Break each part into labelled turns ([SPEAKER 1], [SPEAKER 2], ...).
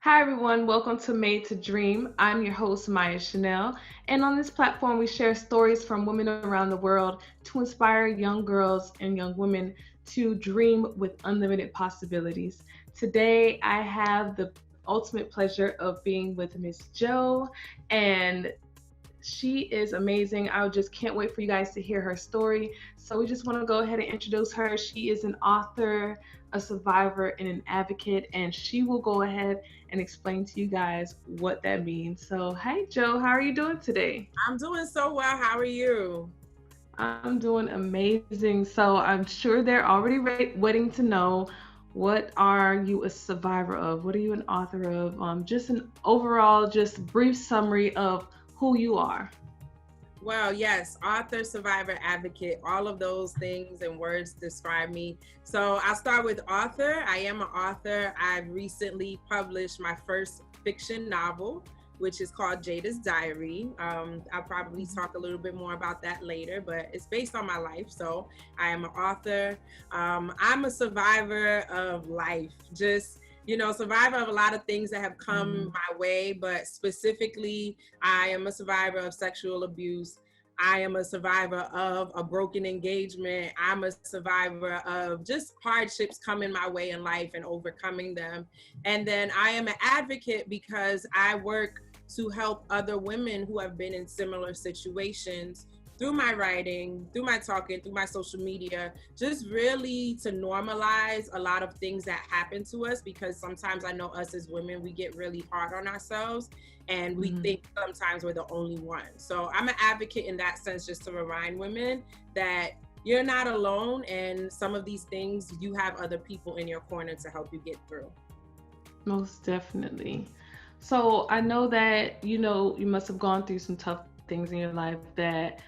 [SPEAKER 1] Hi, everyone. Welcome to Made to Dream. I'm your host, Maya Chanel. And on this platform, we share stories from women around the world to inspire young girls and young women to dream with unlimited possibilities. Today, I have the ultimate pleasure of being with Miss Jo, and she is amazing. I just can't wait for you guys to hear her story. So, we just want to go ahead and introduce her. She is an author, a survivor, and an advocate, and she will go ahead and explain to you guys what that means. So, hey, Joe, how are you doing today?
[SPEAKER 2] I'm doing so well. How are you?
[SPEAKER 1] I'm doing amazing. So, I'm sure they're already waiting to know, what are you a survivor of? What are you an author of? Just an overall, just brief summary of who you are.
[SPEAKER 2] Well, yes, author, survivor, advocate, all of those things and words describe me. So I'll start with author. I am an author. I've recently published my first fiction novel, which is called Jada's Diary. I'll probably talk a little bit more about that later, but it's based on my life. So I am an author. I'm a survivor of life. Just survivor of a lot of things that have come my way, but specifically, I am a survivor of sexual abuse. I am a survivor of a broken engagement. I'm a survivor of just hardships coming my way in life and overcoming them. And then I am an advocate because I work to help other women who have been in similar situations through my writing, through my talking, through my social media, just really to normalize a lot of things that happen to us, because sometimes I know us as women, we get really hard on ourselves and we
[SPEAKER 1] Mhm.
[SPEAKER 2] think sometimes we're the only one. So I'm an advocate in that sense, just to remind women that you're not alone, and some of these things, you have other people in your corner to help you get through.
[SPEAKER 1] Most definitely. So I know that you must have gone through some tough things in your life that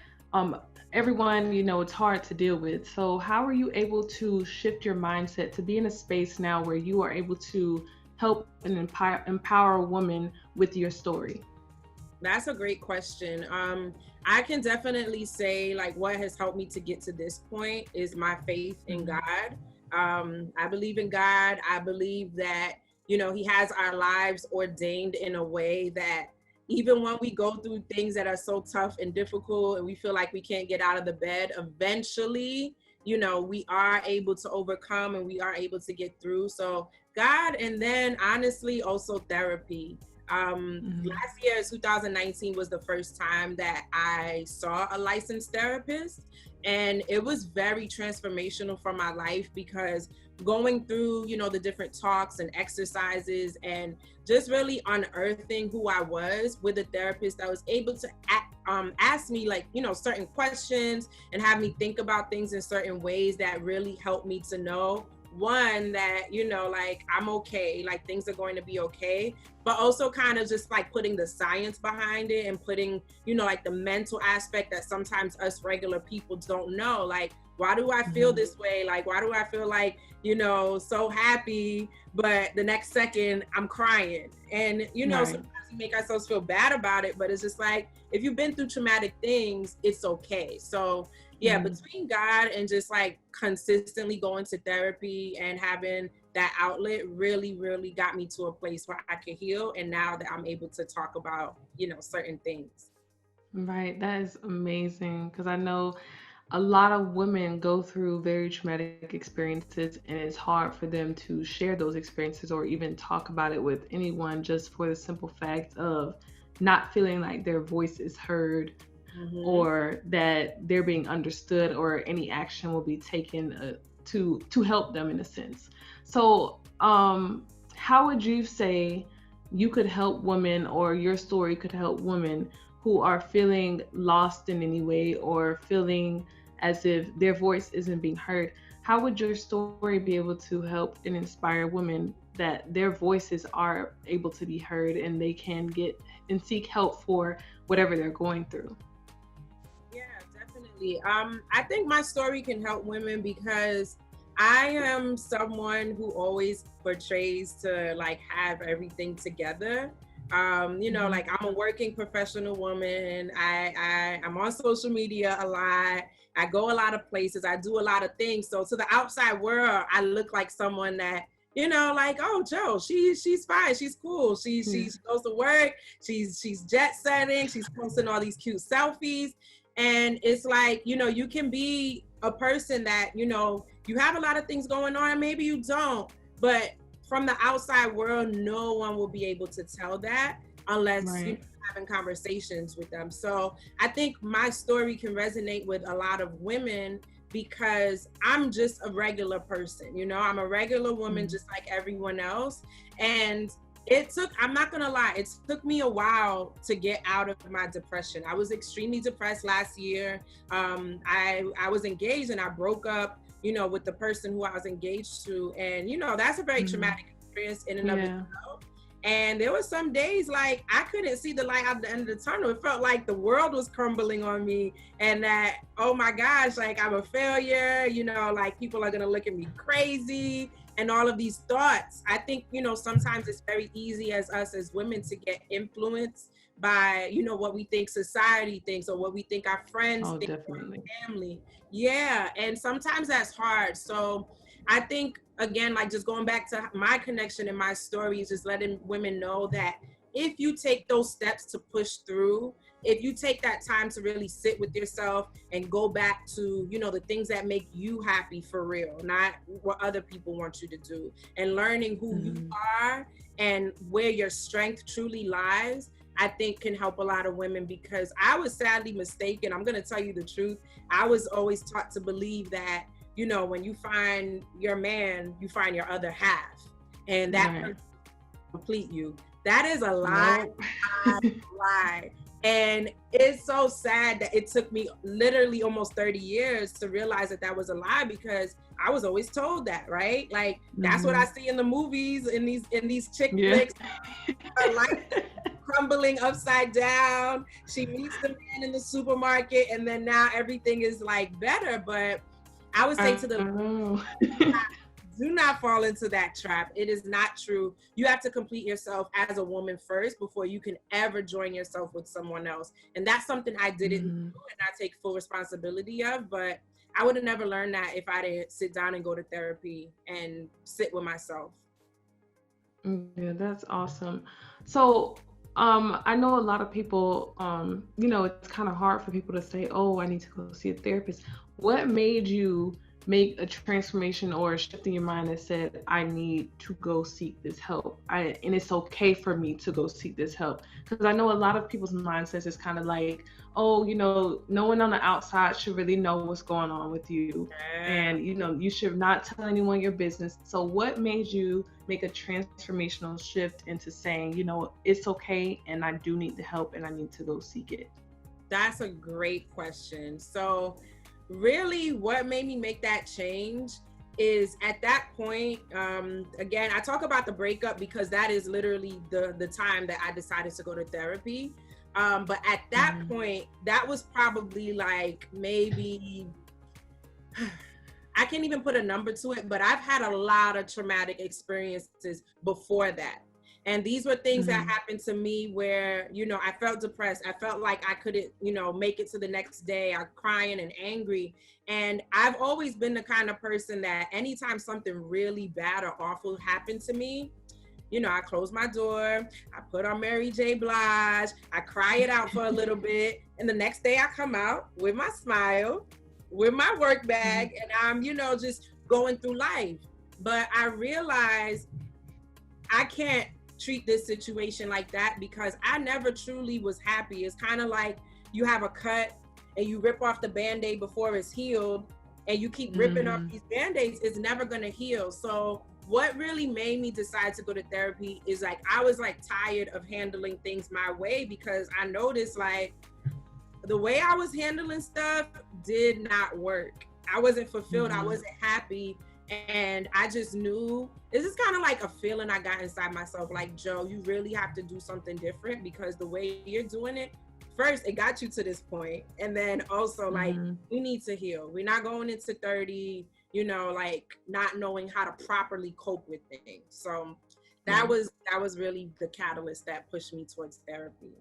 [SPEAKER 1] everyone it's hard to deal with. So how are you able to shift your mindset to be in a space now where you are able to help and empower a woman with your story?
[SPEAKER 2] That's a great question. I can definitely say, like, what has helped me to get to this point is my faith in
[SPEAKER 1] Mhm.
[SPEAKER 2] God. I believe in God. I believe that, He has our lives ordained in a way that even when we go through things that are so tough and difficult and we feel like we can't get out of the bed, eventually, we are able to overcome and we are able to get through. So, God, and then honestly, also therapy.
[SPEAKER 1] Mhm.
[SPEAKER 2] Last year, 2019, was the first time that I saw a licensed therapist. And it was very transformational for my life, because going through, the different talks and exercises and just really unearthing who I was with a therapist that was able to ask me, like, certain questions and have me think about things in certain ways that really helped me to know, one, that like, I'm okay, like things are going to be okay, but also kind of just like putting the science behind it and putting, like the mental aspect that sometimes us regular people don't know. Like, why do I feel
[SPEAKER 1] Mhm.
[SPEAKER 2] this way? Like, why do I feel like, so happy, but the next second I'm crying? And,
[SPEAKER 1] Right.
[SPEAKER 2] sometimes we make ourselves feel bad about it, but it's just like, if you've been through traumatic things, it's okay. So, yeah,
[SPEAKER 1] Mhm.
[SPEAKER 2] between God and just like consistently going to therapy and having that outlet really, really got me to a place where I could heal. And now that I'm able to talk about, certain things.
[SPEAKER 1] Right. That is amazing because I know a lot of women go through very traumatic experiences, and it's hard for them to share those experiences or even talk about it with anyone, just for the simple fact of not feeling like their voice is heard,
[SPEAKER 2] Mm-hmm.
[SPEAKER 1] or that they're being understood, or any action will be taken to help them in a sense. So how would you say you could help women, or your story could help women who are feeling lost in any way, or feeling as if their voice isn't being heard? How would your story be able to help and inspire women that their voices are able to be heard and they can get and seek help for whatever they're going through?
[SPEAKER 2] Yeah, definitely. I think my story can help women because I am someone who always portrays to like have everything together.
[SPEAKER 1] Mhm.
[SPEAKER 2] Like, I'm a working professional woman. I'm on social media a lot. I go a lot of places. I do a lot of things. So to the outside world, I look like someone that you know, like, oh, Jo, she's fine, she's cool, she goes to work, she's jet setting, she's posting all these cute selfies, and it's like, you know, you can be a person that, you know, you have a lot of things going on, and maybe you don't, but from the outside world, no one will be able to tell that unless you're having conversations with them. So I think my story can resonate with a lot of women because I'm just a regular person, you know, I'm a regular woman just like everyone else. And it took, I'm not gonna lie, it took me a while to get out of my depression. I was extremely depressed last year. I was engaged and I broke up, you know, with the person who I was engaged to. And, you know, that's a very traumatic experience in and of itself. And there were some days like I couldn't see the light at the end of the tunnel. It felt like the world was crumbling on me and that, oh my gosh, like I'm a failure, you know, like people are gonna look at me crazy and all of these thoughts. I think, you know, sometimes it's very easy as us as women to get influenced by, you know, what we think society thinks or what we think our friends think,
[SPEAKER 1] definitely.
[SPEAKER 2] Or our family. Yeah, and sometimes that's hard. So I think, again, like just going back to my connection and my story is just letting women know that if you take those steps to push through, if you take that time to really sit with yourself and go back to, you know, the things that make you happy for real, not what other people want you to do, and learning who you are and where your strength truly lies, I think can help a lot of women, because I was sadly mistaken. I'm going to tell you the truth. I was always taught to believe that, you know, when you find your man, you find your other half, and that person complete you. That is a lie, lie. And it's so sad that it took me literally almost 30 years to realize that that was a lie, because I was always told that, right? Like that's what I see in the movies, in these chick flicks. Her life crumbling upside down. She meets the man in the supermarket, and then now everything is like better. But I would say to the do not fall into that trap. It is not true. You have to complete yourself as a woman first before you can ever join yourself with someone else. And that's something I didn't do and I take full responsibility of. But I would have never learned that if I didn't sit down and go to therapy and sit with myself.
[SPEAKER 1] Yeah, that's awesome. So, I know a lot of people, you know, it's kind of hard for people to say, oh, I need to go see a therapist. What made you make a transformation or a shift in your mind that said, I need to go seek this help? And it's okay for me to go seek this help. Because I know a lot of people's mindsets is kind of like, oh, you know, no one on the outside should really know what's going on with you. And, you know, you should not tell anyone your business. So what made you make a transformational shift into saying, you know, it's okay and I do need the help and I need to go seek it?
[SPEAKER 2] That's a great question. So really what made me make that change is at that point, again, I talk about the breakup because that is literally the time that I decided to go to therapy. But at that point, that was probably like maybe, I can't even put a number to it, but I've had a lot of traumatic experiences before that. And these were things that happened to me where, you know, I felt depressed. I felt like I couldn't, you know, make it to the next day. I'm crying and angry. And I've always been the kind of person that anytime something really bad or awful happened to me, you know, I close my door, I put on Mary J. Blige, I cry it out for a little bit. And the next day I come out with my smile, with my work bag, and I'm, you know, just going through life. But I realized I can't treat this situation like that because I never truly was happy. It's kind of like you have a cut and you rip off the Band-Aid before it's healed, and you keep ripping off these Band-Aids, it's never gonna heal. So what really made me decide to go to therapy is like, I was like tired of handling things my way, because I noticed like the way I was handling stuff did not work. I wasn't fulfilled, I wasn't happy. And I just knew, this is kind of like a feeling I got inside myself, like, Jo, you really have to do something different, because the way you're doing it, first, it got you to this point. And then also like, we need to heal. We're not going into 30, you know, like not knowing how to properly cope with things. So that was really the catalyst that pushed me towards therapy.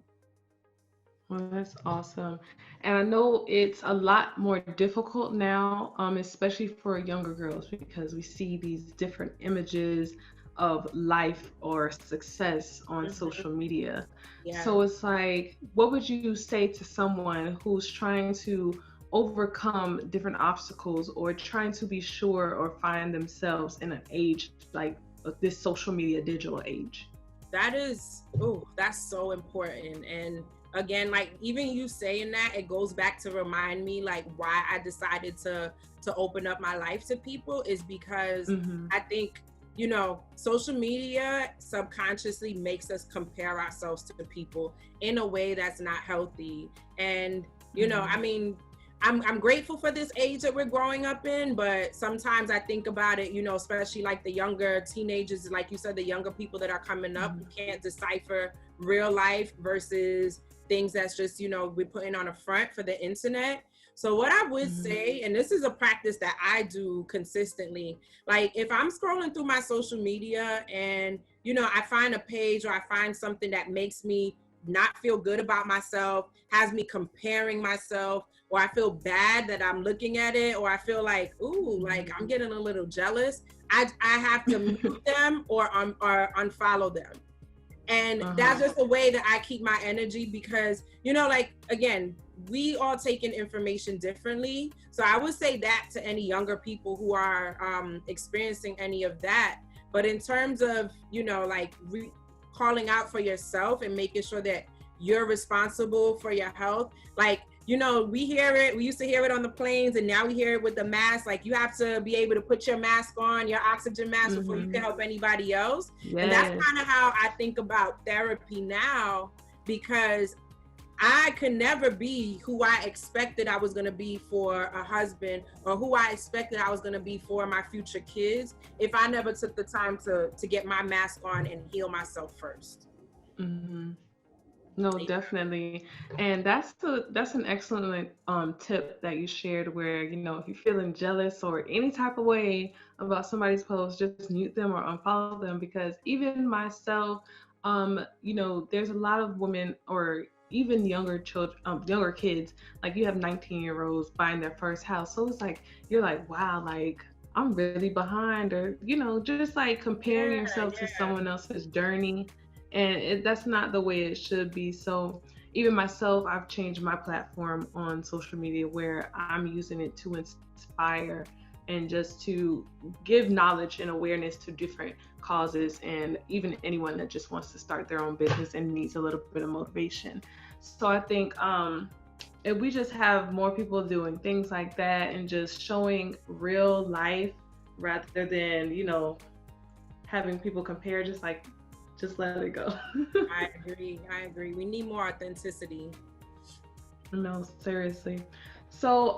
[SPEAKER 1] Well, that's awesome. And I know it's a lot more difficult now, especially for younger girls, because we see these different images of life or success on
[SPEAKER 2] Mhm.
[SPEAKER 1] social media.
[SPEAKER 2] Yeah.
[SPEAKER 1] So it's like, what would you say to someone who's trying to overcome different obstacles or trying to be sure or find themselves in an age like this social media digital age?
[SPEAKER 2] That is, oh, that's so important. And again, like even you saying that, it goes back to remind me like why I decided to open up my life to people is because
[SPEAKER 1] Mm-hmm.
[SPEAKER 2] I think, you know, social media subconsciously makes us compare ourselves to people in a way that's not healthy. And, you know,
[SPEAKER 1] Mm-hmm.
[SPEAKER 2] I mean, I'm grateful for this age that we're growing up in, but sometimes I think about it, you know, especially like the younger teenagers, like you said, the younger people that are coming up who can't decipher real life versus things that's just, you know, we're putting on a front for the internet. So what I would
[SPEAKER 1] Mm-hmm.
[SPEAKER 2] say, and this is a practice that I do consistently, like if I'm scrolling through my social media and, you know, I find a page or I find something that makes me not feel good about myself, has me comparing myself, or I feel bad that I'm looking at it, or I feel like, ooh, like I'm getting a little jealous, I have to mute them or unfollow them. And that's
[SPEAKER 1] Uh-huh.
[SPEAKER 2] just the way that I keep my energy because, you know, like again, we all take in information differently. So I would say that to any younger people who are experiencing any of that. But in terms of, you know, like calling out for yourself and making sure that you're responsible for your health, like, you know, we hear it, we used to hear it on the planes and now we hear it with the mask. Like you have to be able to put your mask on, your oxygen mask before you can
[SPEAKER 1] Mm-hmm.
[SPEAKER 2] help anybody else. And that's
[SPEAKER 1] Yes.
[SPEAKER 2] kind of how I think about therapy now because I could never be who I expected I was going to be for a husband or who I expected I was going to be for my future kids if I never took the time to get my mask on and heal myself first.
[SPEAKER 1] Mm-hmm. No, definitely. And that's an excellent tip that you shared where, if you're feeling jealous or any type of way about somebody's post, just mute them or unfollow them because even myself, there's a lot of women or even younger children, younger kids, like you have 19-year-olds buying their first house. So it's like you're like, wow, like I'm really behind or, just like comparing
[SPEAKER 2] Yeah,
[SPEAKER 1] yourself to
[SPEAKER 2] yeah.
[SPEAKER 1] someone else's journey and that's not the way it should be. So even myself, I've changed my platform on social media where I'm using it to inspire and just to give knowledge and awareness to different causes and even anyone that just wants to start their own business and needs a little bit of motivation. So I think if we just have more people doing things like that and just showing real life rather than having people compare, just let it go.
[SPEAKER 2] I agree. I agree. We need more authenticity.
[SPEAKER 1] No, seriously. So,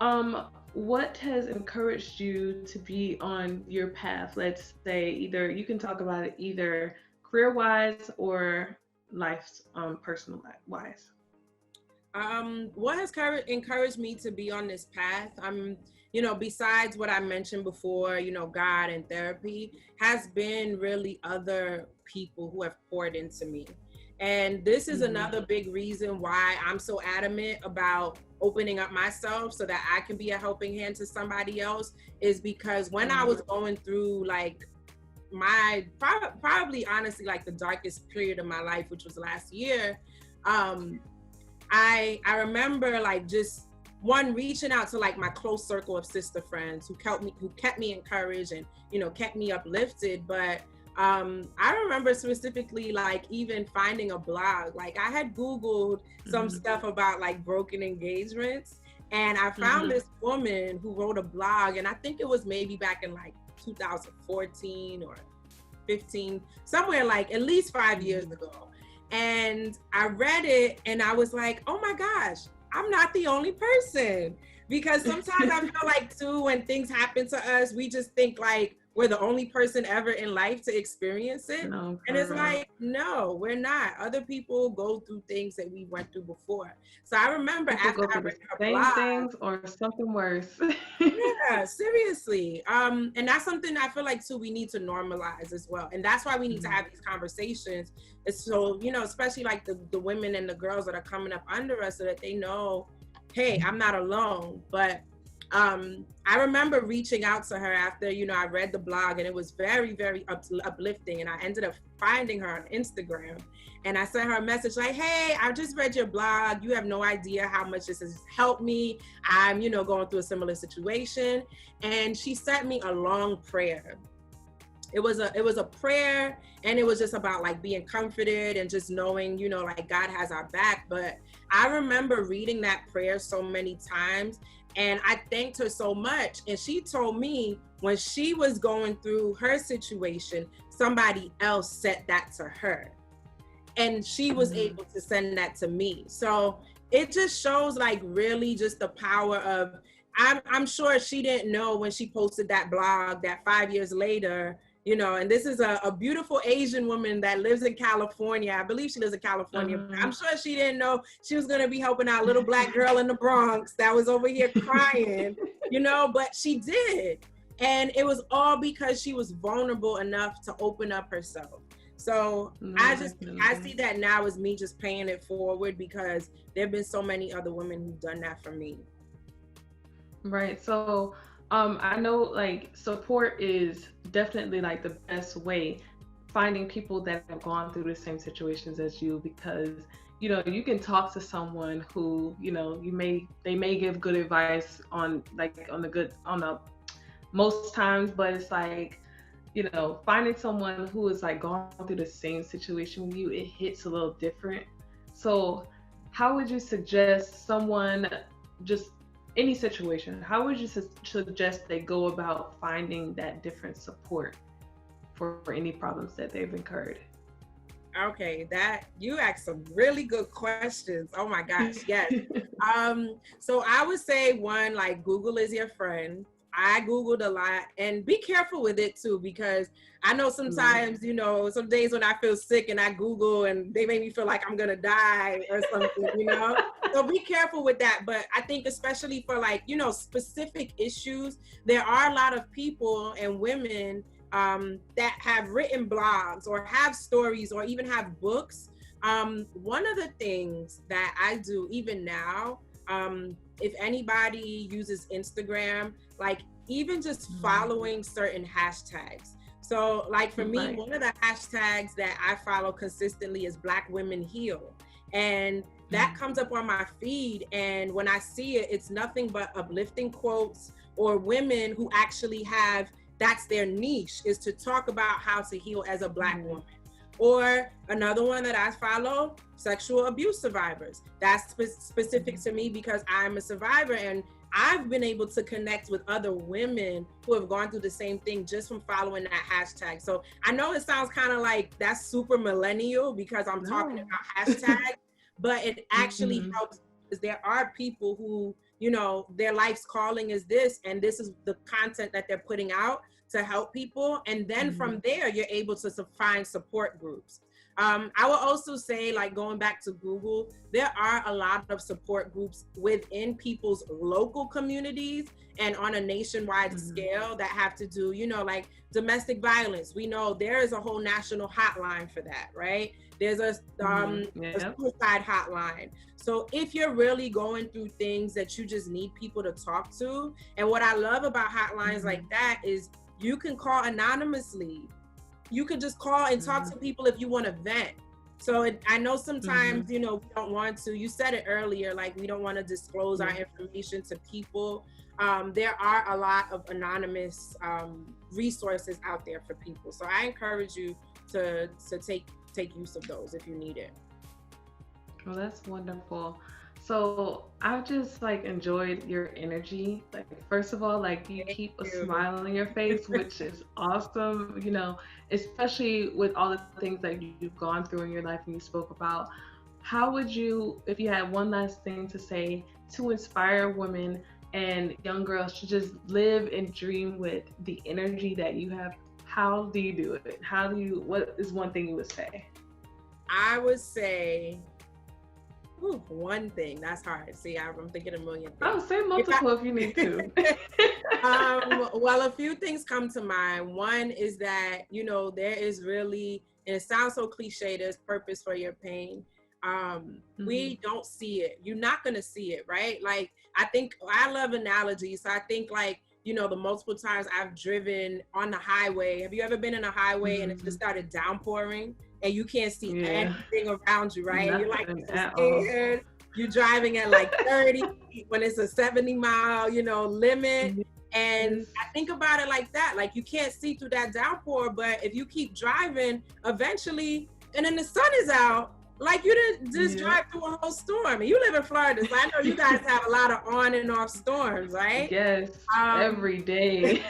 [SPEAKER 1] what has encouraged you to be on your path? Let's say either you can talk about it either career wise or life's personal wise.
[SPEAKER 2] What has encouraged me to be on this path? You know, besides what I mentioned before, you know, God and therapy, has been really other people who have poured into me. And this is
[SPEAKER 1] Mm-hmm.
[SPEAKER 2] another big reason why I'm so adamant about opening up myself so that I can be a helping hand to somebody else, is because when I
[SPEAKER 1] Mm-hmm.
[SPEAKER 2] was going through like my probably honestly like the darkest period of my life, which was last year, um, I remember like just one reaching out to like my close circle of sister friends who kept me encouraged and kept me uplifted. But I remember specifically like even finding a blog. Like I had Googled some
[SPEAKER 1] Mm-hmm.
[SPEAKER 2] stuff about like broken engagements, and I found
[SPEAKER 1] Mm-hmm.
[SPEAKER 2] this woman who wrote a blog, and I think it was maybe back in like 2014 or 15, somewhere like at least 5 years ago. And I read it and I was like, oh my gosh, I'm not the only person. Because sometimes I feel like too, when things happen to us, we just think like we're the only person ever in life to experience it.
[SPEAKER 1] No,
[SPEAKER 2] And it's
[SPEAKER 1] for real.
[SPEAKER 2] like, no, we're not. Other people go through things that we went through before. So I remember
[SPEAKER 1] People
[SPEAKER 2] after
[SPEAKER 1] go
[SPEAKER 2] I
[SPEAKER 1] through the
[SPEAKER 2] read her
[SPEAKER 1] same
[SPEAKER 2] blog,
[SPEAKER 1] things or something worse.
[SPEAKER 2] yeah, seriously. And that's something I feel like too we need to normalize as well. And that's why we need to have these conversations. It's so, especially like the women and the girls that are coming up under us so that they know, hey, I'm not alone. But I remember reaching out to her after, I read the blog, and it was very, very uplifting. And I ended up finding her on Instagram, and I sent her a message like, hey, I just read your blog. You have no idea how much this has helped me. I'm, going through a similar situation. And she sent me a long prayer. It was a prayer, and it was just about like being comforted and just knowing, like God has our back. But I remember reading that prayer so many times, and I thanked her so much. And she told me when she was going through her situation, somebody else said that to her, and she was able to send that to me. So it just shows like really just the power of, I'm sure she didn't know when she posted that blog that 5 years later, and this is a beautiful Asian woman that lives in California. I believe she lives in California. I'm sure she didn't know she was going to be helping out a little Black girl in the Bronx that was over here crying, but she did. And it was all because she was vulnerable enough to open up herself. So I see that now as me just paying it forward, because there have been so many other women who've done that for me.
[SPEAKER 1] Right. So I know like support is definitely like the best way, finding people that have gone through the same situations as you, because you can talk to someone who they may give good advice on the most times, but it's like finding someone who is like gone through the same situation with you, it hits a little different. So how would you suggest someone, just any situation, how would you suggest they go about finding that different support for any problems that they've incurred?
[SPEAKER 2] Okay, that you asked some really good questions. Oh my gosh, yes. So I would say one, like Google is your friend. I Googled a lot, and be careful with it too, because I know sometimes, some days when I feel sick and I Google and they make me feel like I'm going to die or something, So be careful with that. But I think especially for like, specific issues, there are a lot of people and women that have written blogs or have stories or even have books. One of the things that I do even now, if anybody uses Instagram, like even just following certain hashtags. So like for me, one of the hashtags that I follow consistently is Black Women Heal. And that comes up on my feed. And when I see it, it's nothing but uplifting quotes or women who actually have, that's their niche, is to talk about how to heal as a Black woman. Or another one that I follow, sexual abuse survivors. That's specific to me because I'm a survivor, and I've been able to connect with other women who have gone through the same thing just from following that hashtag. So I know it sounds kind of like that's super millennial because I'm talking about hashtags, but it actually helps, because there are people who, their life's calling is this, and this is the content that they're putting out to help people. And then from there, you're able to find support groups. I will also say, like going back to Google, there are a lot of support groups within people's local communities and on a nationwide scale that have to do, like domestic violence. We know there is a whole national hotline for that, right? There's a suicide hotline. So if you're really going through things that you just need people to talk to, and what I love about hotlines like that is you can call anonymously. You can just call and talk to people if you want to vent. So I know sometimes, we don't want to, you said it earlier, like we don't want to disclose our information to people. There are a lot of anonymous resources out there for people. So I encourage you to take use of those if you need it.
[SPEAKER 1] Well, that's wonderful. So I just like enjoyed your energy. Like, first of all, like you keep a smile on your face, which is awesome, especially with all the things that you've gone through in your life and you spoke about. How would you, if you had one last thing to say to inspire women and young girls should just live and dream with the energy that you have. How do you do it? What is one thing you would say?
[SPEAKER 2] I would say, one thing. That's hard. See, I'm thinking a million things.
[SPEAKER 1] Oh, say multiple if you need to.
[SPEAKER 2] Well, a few things come to mind. One is that, there is really, and it sounds so cliche, there's purpose for your pain. We don't see it. You're not going to see it, right? Like, I think I love analogies. So I think like, the multiple times I've driven on the highway. Have you ever been in a highway and it just started downpouring and you can't see anything around you, right? And you're like scared. You're driving at like 30 when it's a 70-mile, limit. And I think about it like that. Like, you can't see through that downpour, but if you keep driving, eventually, and then the sun is out, like, you didn't just drive through a whole storm. And you live in Florida, so I know you guys have a lot of on and off storms, right?
[SPEAKER 1] Yes, every day.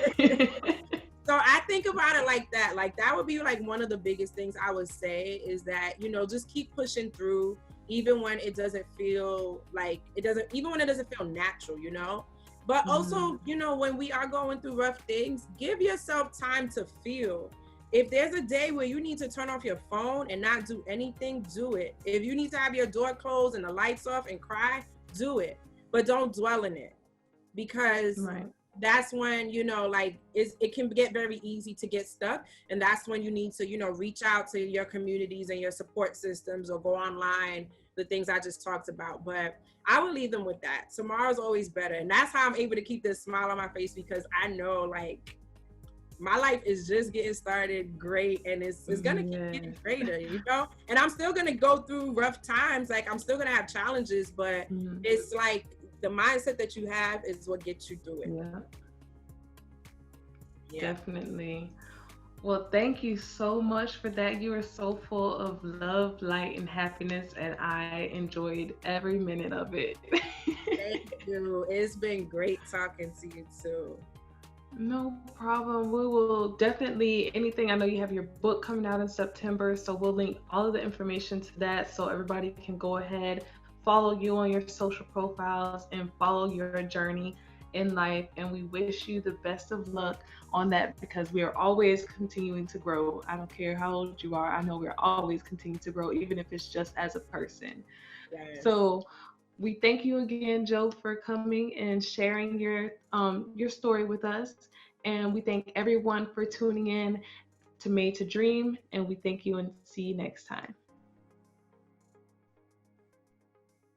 [SPEAKER 2] So I think about it like that. Like, that would be like one of the biggest things I would say is that, just keep pushing through, even when it doesn't feel like even when it doesn't feel natural, But also, when we are going through rough things, give yourself time to feel. If there's a day where you need to turn off your phone and not do anything, do it. If you need to have your door closed and the lights off and cry, do it. But don't dwell in it, because that's when, it can get very easy to get stuck. And that's when you need to, reach out to your communities and your support systems, or go online, the things I just talked about. But I would leave them with that. Tomorrow's always better. And that's how I'm able to keep this smile on my face, because I know, like, my life is just getting started great, and it's gonna keep getting greater, And I'm still gonna go through rough times. Like, I'm still gonna have challenges, but it's like the mindset that you have is what gets you through it.
[SPEAKER 1] Yeah. Definitely. Well, thank you so much for that. You are so full of love, light, and happiness, and I enjoyed every minute of it.
[SPEAKER 2] Thank you. It's been great talking to you too.
[SPEAKER 1] No problem. We will definitely, I know you have your book coming out in September, so we'll link all of the information to that so everybody can go ahead, follow you on your social profiles, and follow your journey in life. And we wish you the best of luck on that, because we are always continuing to grow. I don't care how old you are. I know we're always continuing to grow, even if it's just as a person. Yes. So we thank you again, Jo, for coming and sharing your story with us. And we thank everyone for tuning in to Made to Dream. And we thank you and see you next time.